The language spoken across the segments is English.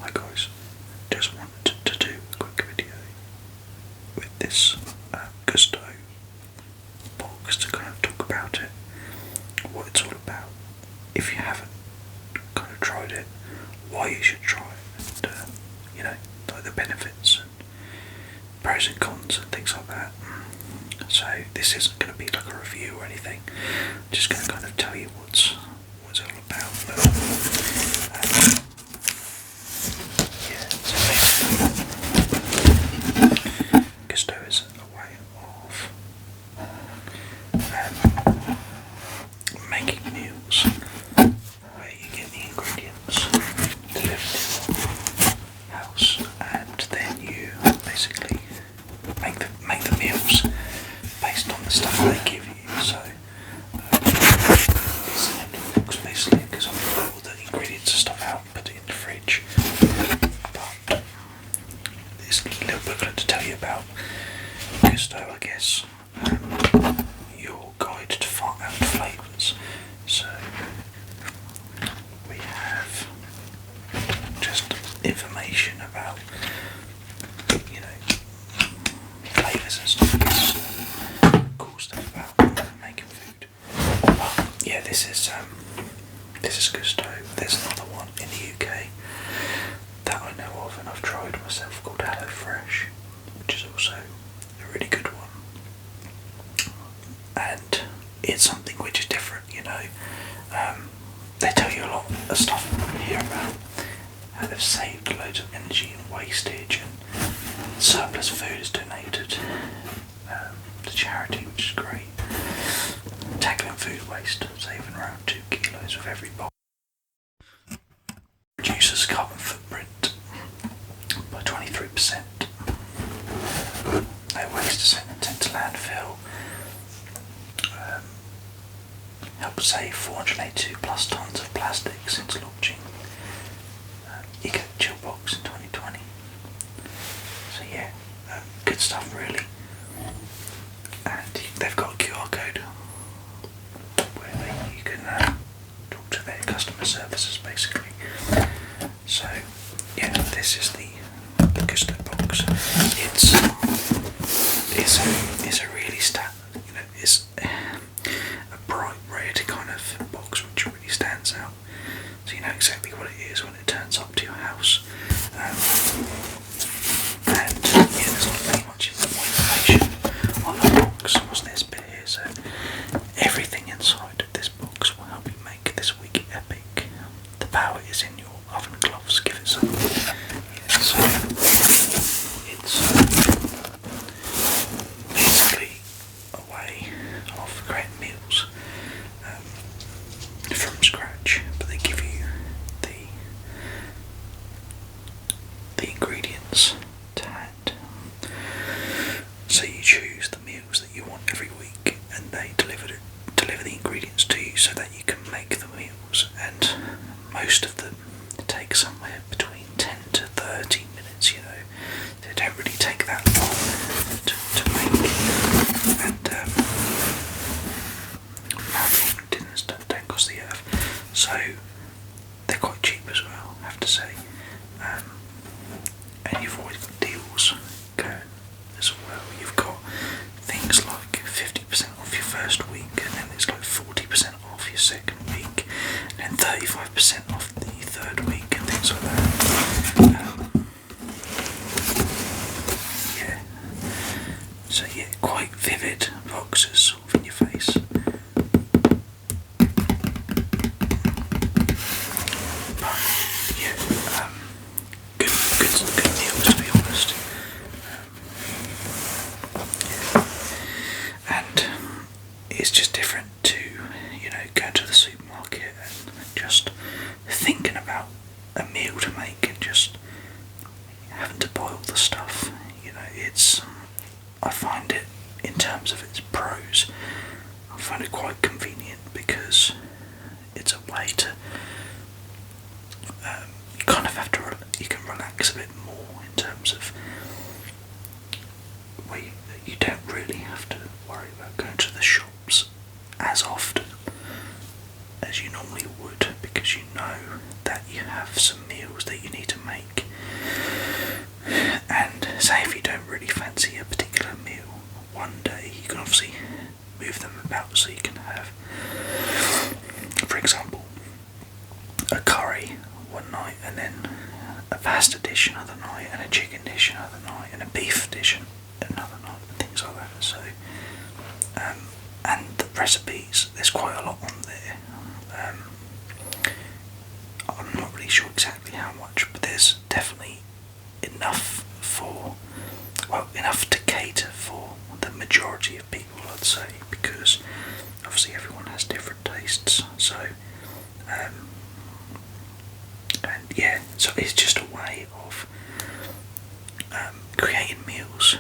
Hi guys, just wanted to do a quick video with this Gousto box to kind of talk about it, what it's all about, if you haven't kind of tried it, why you should try it, and you know, like the benefits and pros and cons and things like that. So this isn't going to be like a review or anything, I'm just going to kind of tell you what's all about. But, yeah, so basically Gousto is a way of making meals where you get the ingredients delivered to your house and then you basically make the meals based on the stuff they give you. So it's an empty box basically because I've got all the ingredients and stuff out and put it in the fridge. But it's a little booklet to tell you about Gousto, I guess. Your guide to flavours. So we have just information about, you know, flavours and stuff. Cool stuff about making food. But yeah, this is Gousto. There's another one in the UK that I know of and I've tried myself called HelloFresh, which is also a really good one. And it's something which is different, you know. They tell you a lot of stuff here about how they've saved loads of energy and wastage, and surplus food is donated to charity, which is great. Tackling food waste, saving around 2 kilos of every box. Reduces carbon footprint by 23%. No waste is sent to landfill. Helped save 482 plus tonnes of plastic since launching Eco Chill Box in 2020. So yeah, good stuff really. And they've got a QR code where you can talk to their customer services basically. So yeah, this is the Gousto box. It's a really it's a bright red kind of box which really stands out, so you know exactly what it is when it turns up to your house. And yeah, there's not really much more information on the box. What's this bit here? So everything inside this box will help you make this week epic. The power is in your oven gloves. Give it some. Yeah, so it's basically a way of creating meals from scratch, but they give you the ingredients to hand. So you choose the meals that you want every week, and they deliver the ingredients to you so that you can make the meals. And most of them take somewhere between 10 to 13 minutes. You know, they don't really take that long to make. And dinners don't cost the earth, so they're quite cheap as well, I have to say. And you've always got deals going as well. You've got things like 50% off your first week, and then it's like 40% off your second week, and then 35% off the third week, and things like that. Yeah. So yeah, quite vivid boxes sort of in your face. But yeah, good meals to be honest. Yeah. And it's just different to, you know, going to the supermarket and just thinking about a meal to make and just having to buy all the stuff. You know, I find it, in terms of its pros, I find it quite convenient because it's a way to you kind of have to you can relax a bit more in terms of where you don't really have to worry about going to the shops as often. as you normally would, because you know that you have some meals that you need to make. And say if you don't really fancy a particular meal one day, you can obviously move them about, so you can have, for example, a curry one night, and then a pasta dish another night, and a chicken dish another night, and a beef dish another night, and things like that. So and the recipes, there's quite a lot on there. I'm not really sure exactly how much, but there's definitely enough to cater for the majority of people, I'd say, because obviously everyone has different tastes. So and yeah, so it's just a way of creating meals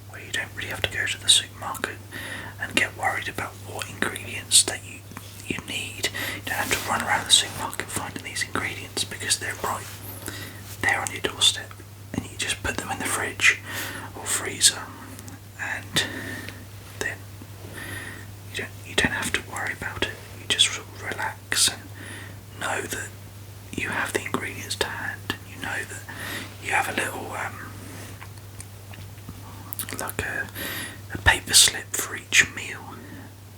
where you don't really have to go to the supermarket and get worried about what ingredients that you need. You don't have to run around the supermarket finding these ingredients, because they're right there on your doorstep, and you just put them in the fridge or freezer, and then you don't have to worry about it. You just sort of relax and know that you have the ingredients to hand, and you know that you have a little like a paper slip for each meal,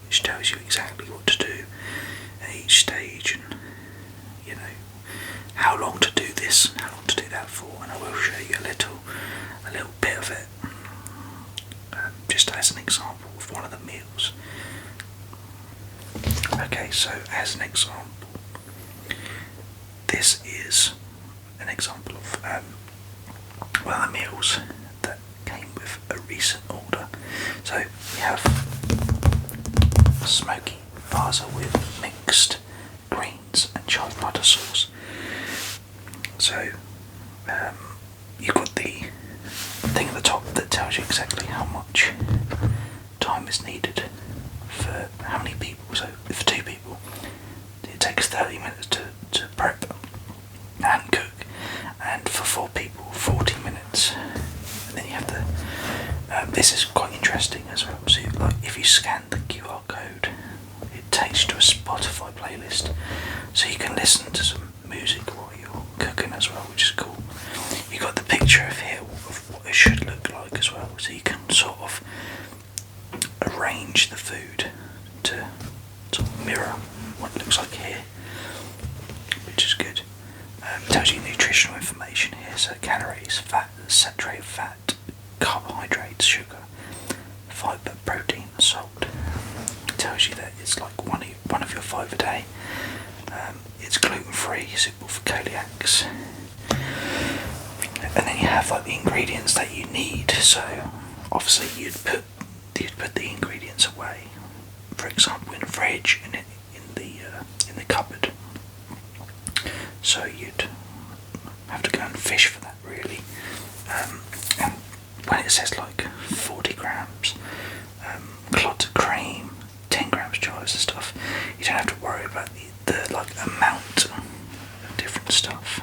which tells you exactly what to do at each stage, and you know how long to do this and how long to do that for. And I will show you a little bit of it, just as an example of one of the meals. Okay, so as an example, this is an example of one of the meals that came with a recent order. So we have smoky pasta with mixed greens and chive butter sauce. So you've got the thing at the top that tells you exactly how much time is needed for how many people. So for 2 people, it takes 30 minutes to prep and cook, and for 4 people, 40 minutes. And then you have the this is quite interesting as well. So like, if you scan the QR code, it takes you to a Spotify playlist, so you can listen to some music while you're cooking as well, which is cool. You got the picture of here of what it should look like as well, so you can sort of arrange the food to sort of mirror what it looks like here, which is good. It tells you nutritional information here, so calories, fat, saturated fat, carbohydrates, sugar, fibre, protein, salt. It tells you that it's like one of your 5 a day. It's gluten free, suitable for celiacs. And then you have like the ingredients that you need. So obviously you'd put the ingredients away, for example, in the fridge and in the cupboard. So you'd have to go and fish for that, really. And when it says like 40 grams clots of cream, 10 grams chives and stuff, you don't have to worry about the like amount of different stuff,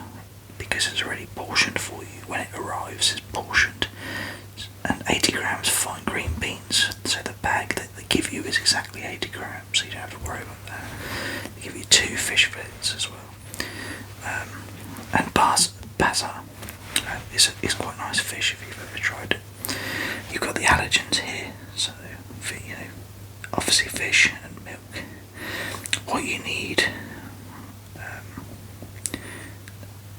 because it's already portioned for you. When it arrives, it's portioned. And 80 grams fine green beans, so the bag that they give you is exactly 80 grams, so you don't have to worry about that. They give you 2 fish fillets as well. And baza is quite a nice fish if you've ever tried it. You've got the allergens here, so obviously fish and milk. What you need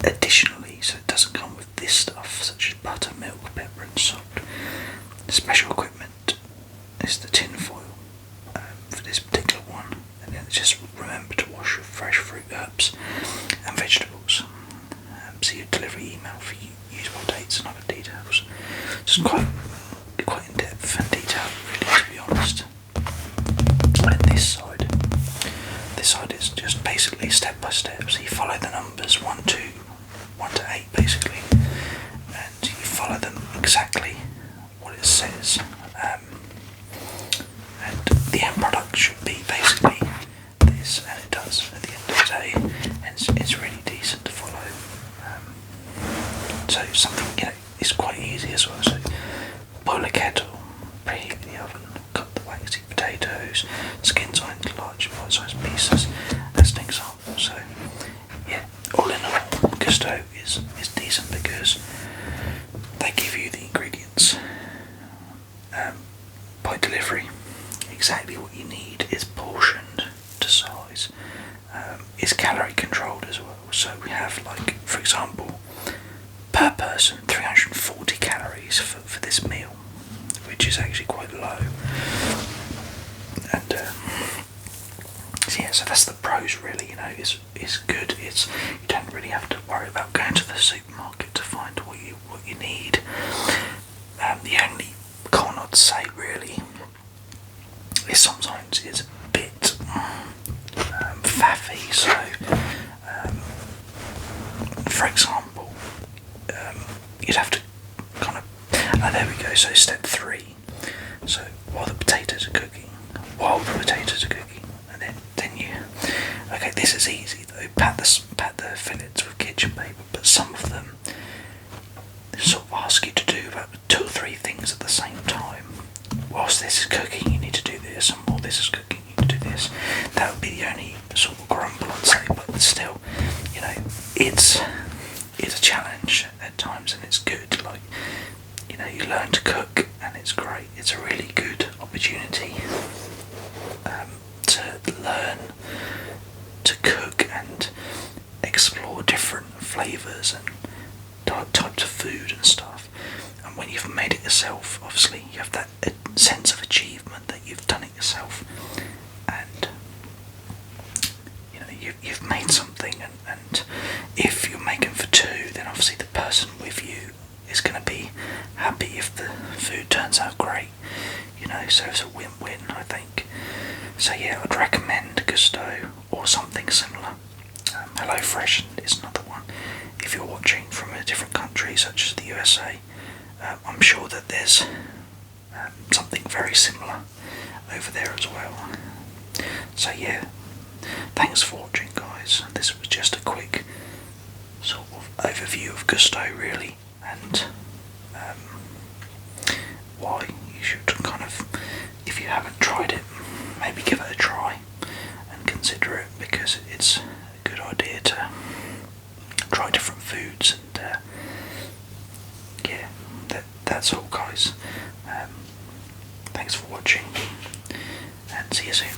additionally, so it doesn't come with this stuff such as butter, milk, pepper and salt. Special equipment is the tin foil for this particular one, and then just remember to wash your fresh fruit, herbs and vegetables. See your delivery email for usable dates and other details. Just quite in depth and detailed, really, to be honest. And this side is just basically step by step. So you follow the numbers 1 to 8 basically, and you follow them exactly what it says. And the end product should be basically this, and it does at the end of the day, and it's really decent to follow. So something, it's quite easy as well. So boil a kettle, preheat the oven, cut the waxy potatoes, those skins on into large bite-sized pieces as an example. So yeah, all in all, Gousto is decent because they give you the ingredients by delivery, exactly what you need. Is portioned to size, is calorie controlled as well. So we have, like, for example, per person 340 calories for this meal, which is actually quite low. And yeah, so that's the pros really. It's good. You don't really have to worry about going to the supermarket to find what you need. The only con I'd say really is sometimes it's a bit faffy. So for example, you'd have to kind of, there we go, so step 3. So while the potatoes are cooking, and then you, okay, this is easy though, pat the fillets with kitchen paper, but some of them sort of ask you to do about 2 or 3 things at the same time. Whilst this is cooking, you need to do this, and while this is cooking, you need to do this. That would be the only sort of grumble I'd say, but still, it's a challenge at times, and it's good. Like, you learn to cook, and it's great. It's a really good opportunity to learn to cook and explore different flavours and types of food and stuff. And when you've made it yourself, obviously you have that sense of achievement that you've done it yourself, and you've made something. And if you're making for 2, then obviously the person with you is going to be happy if the food turns out great. So it's a win-win, I think. So yeah, I'd recommend Gousto or something similar. HelloFresh is another one. If you're watching from a different country, such as the USA, I'm sure that there's something very similar over there as well. So yeah, thanks for watching, guys. This was just a quick sort of overview of Gousto really, and why you should kind of, if you haven't tried it, maybe give it a try and consider it, because it's a good idea to try different foods. And yeah, that's all, guys. Thanks for watching, and see you soon.